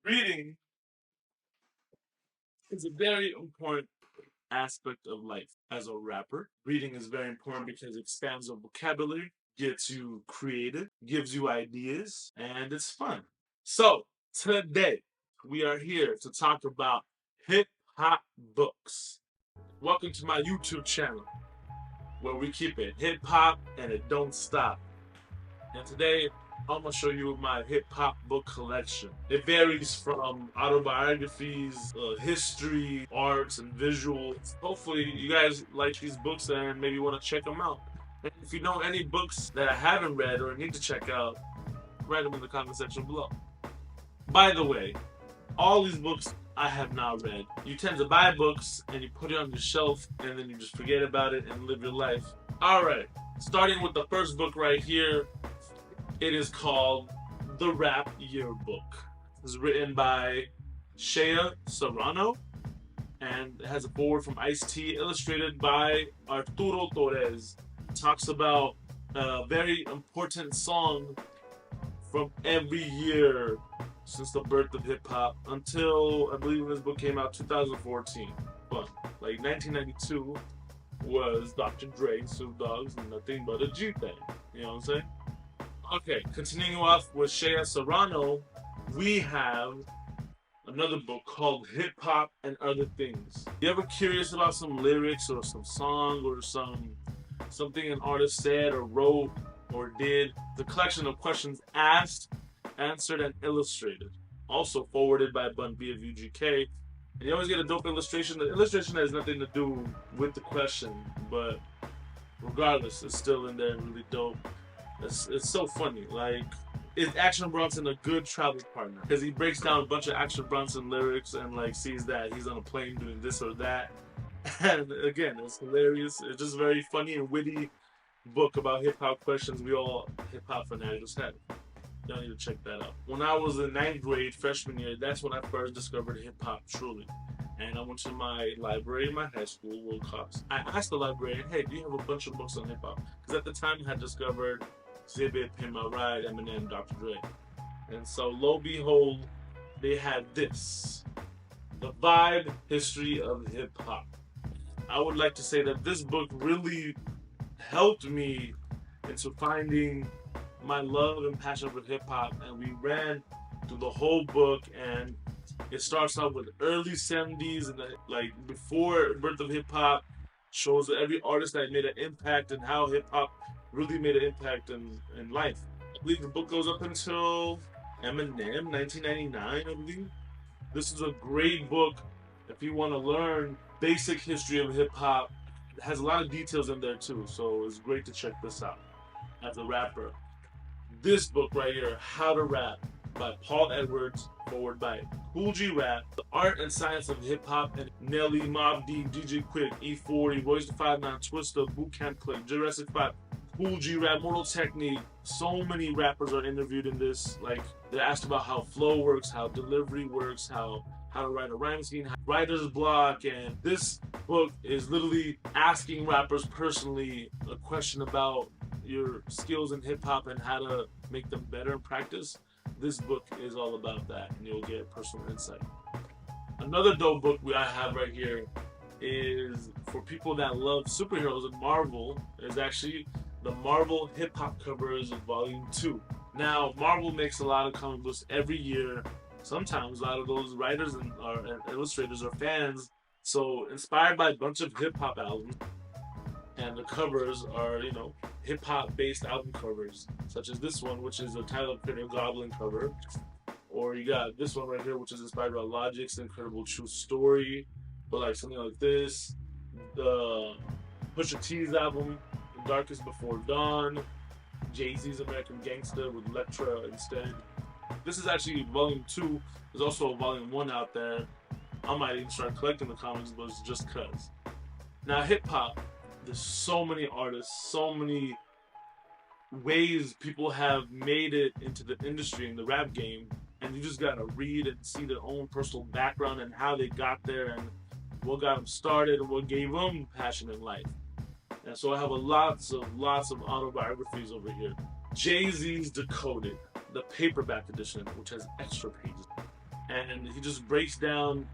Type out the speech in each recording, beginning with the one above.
Reading is a very important aspect of life as a rapper. Reading is very important because it expands your vocabulary, gets you creative, gives you ideas, and it's fun. So, today we are here to talk about hip hop books. Welcome to my YouTube channel where we keep it hip hop and it don't stop. And today I'm gonna show you my hip hop book collection. It varies from autobiographies, history, arts, and visuals. Hopefully, you guys like these books and maybe want to check them out. And if you know any books that I haven't read or need to check out, write them in the comment section below. By the way, all these books I have not read. You tend to buy books and you put it on your shelf and then you just forget about it and live your life. Alright, starting with the first book right here. It is called The Rap Yearbook. It's written by Shea Serrano and it has a foreword from Ice-T, illustrated by Arturo Torres. It talks about a very important song from every year since the birth of hip hop until, I believe when this book came out, 2014. But like 1992 was Dr. Dre, Snoop Dogg's Nothing But a G Thing. You know what I'm saying? Okay, continuing off with Shea Serrano, we have another book called Hip Hop and Other Things. You ever curious about some lyrics or some song or something an artist said or wrote or did? The collection of questions asked, answered, and illustrated. Also forwarded by Bun B of UGK. And you always get a dope illustration. The illustration has nothing to do with the question, but regardless, it's still in there and really dope. It's so funny. Like, is Action Bronson a good travel partner? Because he breaks down a bunch of Action Bronson lyrics and like sees that he's on a plane doing this or that. And again, it's hilarious. It's just very funny and witty book about hip hop questions we all hip hop fanatics have. Y'all need to check that out. When I was in 9th grade, freshman year, that's when I first discovered hip hop truly. And I went to my library in my high school, World Cups. I asked the librarian, hey, do you have a bunch of books on hip hop? Because at the time I had discovered Exhibit, Pin My Ride, Eminem, Dr. Dre. And so, lo and behold, they had this. The Vibe History of Hip Hop. I would like to say that this book really helped me into finding my love and passion for hip hop, and we ran through the whole book, and it starts out with early 70s and like before birth of hip hop, shows every artist that made an impact and how hip hop really made an impact in life. I believe the book goes up until Eminem, 1999, I believe. This is a great book if you want to learn basic history of hip hop. It has a lot of details in there too, so it's great to check this out as a rapper. This book right here, How to Rap, by Paul Edwards, forward by Cool G Rap, The Art and Science of Hip Hop, and Nelly, Mobb Deep, DJ Quick, E40, Royce the 5'9", Twista, Bootcamp Click, Jurassic 5, Cool G Rap, Mortal Technique. So many rappers are interviewed in this. Like, they're asked about how flow works, how delivery works, how to write a rhyme scheme, writer's block, and this book is literally asking rappers personally a question about your skills in hip hop and how to make them better in practice. This book is all about that, and you'll get personal insight. Another dope book I have right here is for people that love superheroes and Marvel. Is actually the Marvel Hip Hop Covers of Volume 2. Now, Marvel makes a lot of comic books every year. Sometimes a lot of those writers and illustrators are fans, so inspired by a bunch of hip hop albums. And the covers are, you know, hip hop based album covers, such as this one, which is a Tyler Perry Goblin cover. Or you got this one right here, which is inspired by Logic's Incredible True Story. But like something like this, the Pusha T's album, The Darkest Before Dawn, Jay-Z's American Gangster with Elektra instead. This is actually volume 2. There's also a volume 1 out there. I might even start collecting the comics, but it's just cuz. Now, hip hop. There's so many artists, so many ways people have made it into the industry, in the rap game, and you just gotta read and see their own personal background and how they got there and what got them started and what gave them passion in life. And so I have lots of autobiographies over here. Jay-Z's Decoded, the paperback edition, which has extra pages. and he just breaks down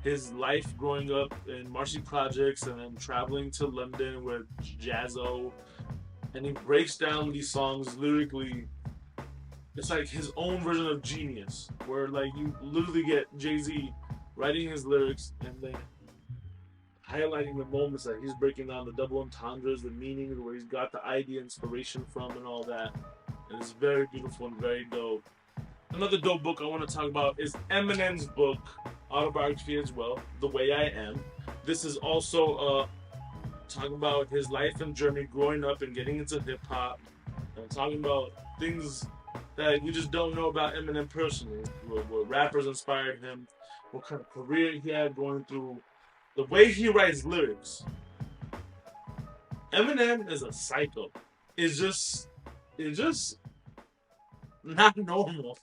his life growing up in Marcy Projects and then traveling to London with Jazzo, and he breaks down these songs lyrically. It's like his own version of Genius, where like you literally get Jay-Z writing his lyrics and then highlighting the moments that he's breaking down the double entendres, the meanings, where he's got the idea inspiration from and all that. And it's very beautiful and very dope. Another dope book I want to talk about is Eminem's book, autobiography as well, The Way I Am. This is also talking about his life and journey growing up and getting into hip hop, and talking about things that you just don't know about Eminem personally. What rappers inspired him, what kind of career he had going through, the way he writes lyrics. Eminem is a psycho. It's just not normal.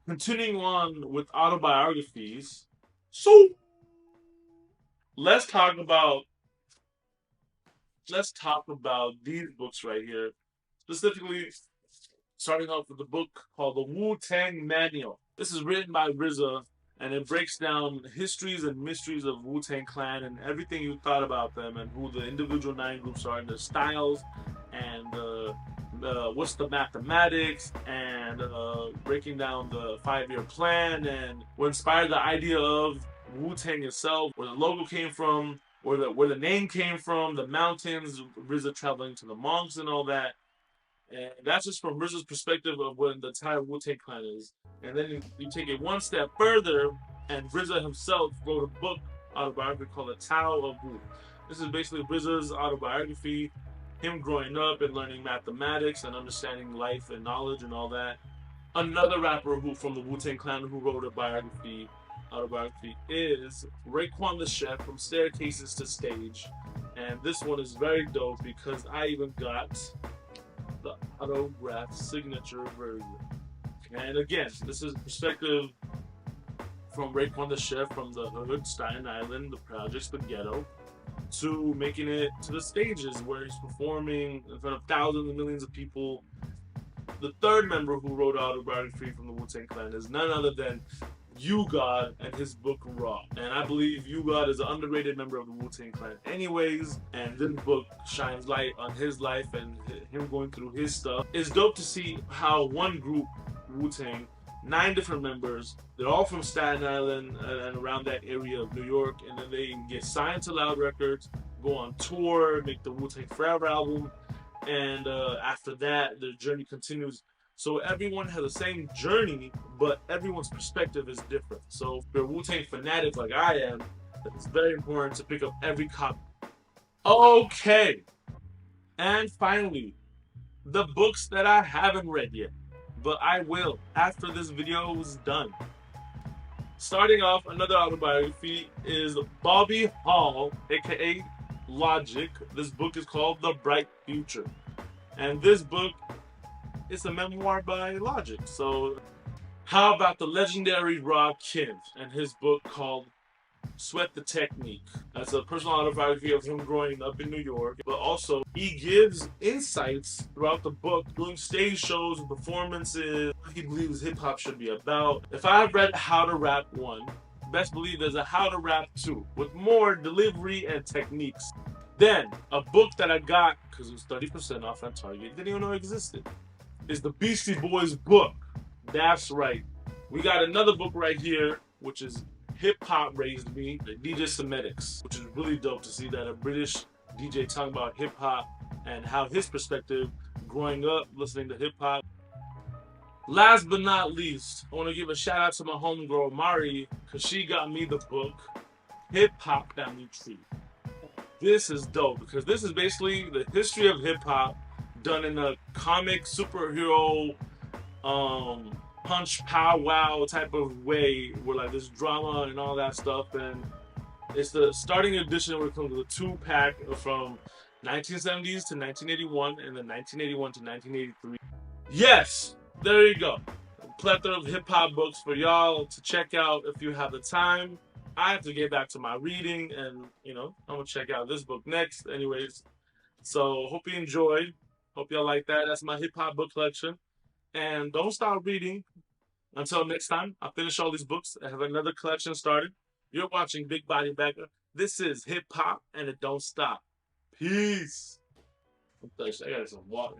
Continuing on with autobiographies. So let's talk about these books right here. Specifically, starting off with a book called The Wu-Tang Manual. This is written by RZA, and it breaks down histories and mysteries of Wu-Tang Clan and everything you thought about them and who the individual 9 groups are and their styles and what's the mathematics and breaking down the 5-year plan and what inspired the idea of Wu-Tang itself, where the logo came from, where the name came from, the mountains, RZA traveling to the monks and all that. And that's just from RZA's perspective of what the entire Wu-Tang Clan is. And then you take it one step further, and RZA himself wrote a book, autobiography called The Tao of Wu. This is basically RZA's autobiography, him growing up and learning mathematics and understanding life and knowledge and all that. Another rapper who from the Wu-Tang Clan who wrote a autobiography is Raekwon the Chef from Staircases to Stage. And this one is very dope because I even got the autograph signature version. And again, this is perspective from Raekwon the Chef from the hood, Staten Island, the projects, the ghetto, to making it to the stages where he's performing in front of thousands and millions of people. The third member who wrote autobiography from the Wu-Tang Clan is none other than U-God and his book Raw. And I believe U-God is an underrated member of the Wu-Tang Clan anyways, and this book shines light on his life and him going through his stuff. It's dope to see how one group, Wu-Tang, 9 different members, they're all from Staten Island and around that area of New York, and then they get signed to Loud Records, go on tour, make the Wu-Tang Forever album, and after that, their journey continues. So everyone has the same journey, but everyone's perspective is different. So if you're a Wu-Tang fanatic like I am, it's very important to pick up every copy. Okay, and finally, the books that I haven't read yet, but I will after this video is done. Starting off, another autobiography is Bobby Hall, aka Logic. This book is called The Bright Future. And this book is a memoir by Logic. So how about the legendary Rakim and his book called Sweat the Technique? That's a personal autobiography of him growing up in New York, but also he gives insights throughout the book, doing stage shows and performances, what he believes hip-hop should be about. If I've read How to Rap 1, best believe there's a How to Rap 2 with more delivery and techniques. Then, a book that I got, because it was 30% off on Target, didn't even know it existed, is the Beastie Boys book. That's right. We got another book right here, which is Hip Hop Raised Me, the DJ Semetics, which is really dope to see that a British DJ talking about hip hop and how his perspective growing up listening to hip hop. Last but not least, I want to give a shout out to my homegirl Mari, because she got me the book Hip Hop Family Tree. This is dope because this is basically the history of hip hop done in a comic superhero punch powwow type of way, where like there's drama and all that stuff. And it's the starting edition where it comes with a 2-pack from 1970s to 1981 and then 1981 to 1983. Yes, there you go. A plethora of hip hop books for y'all to check out if you have the time. I have to get back to my reading, and I'm gonna check out this book next anyways. So hope you enjoy. Hope y'all like that. That's my hip hop book collection. And don't stop reading. Until next time, I'll finish all these books. I have another collection started. You're watching Big Body Bagger. This is hip hop and it don't stop. Peace. I'm thirsty. I got some water.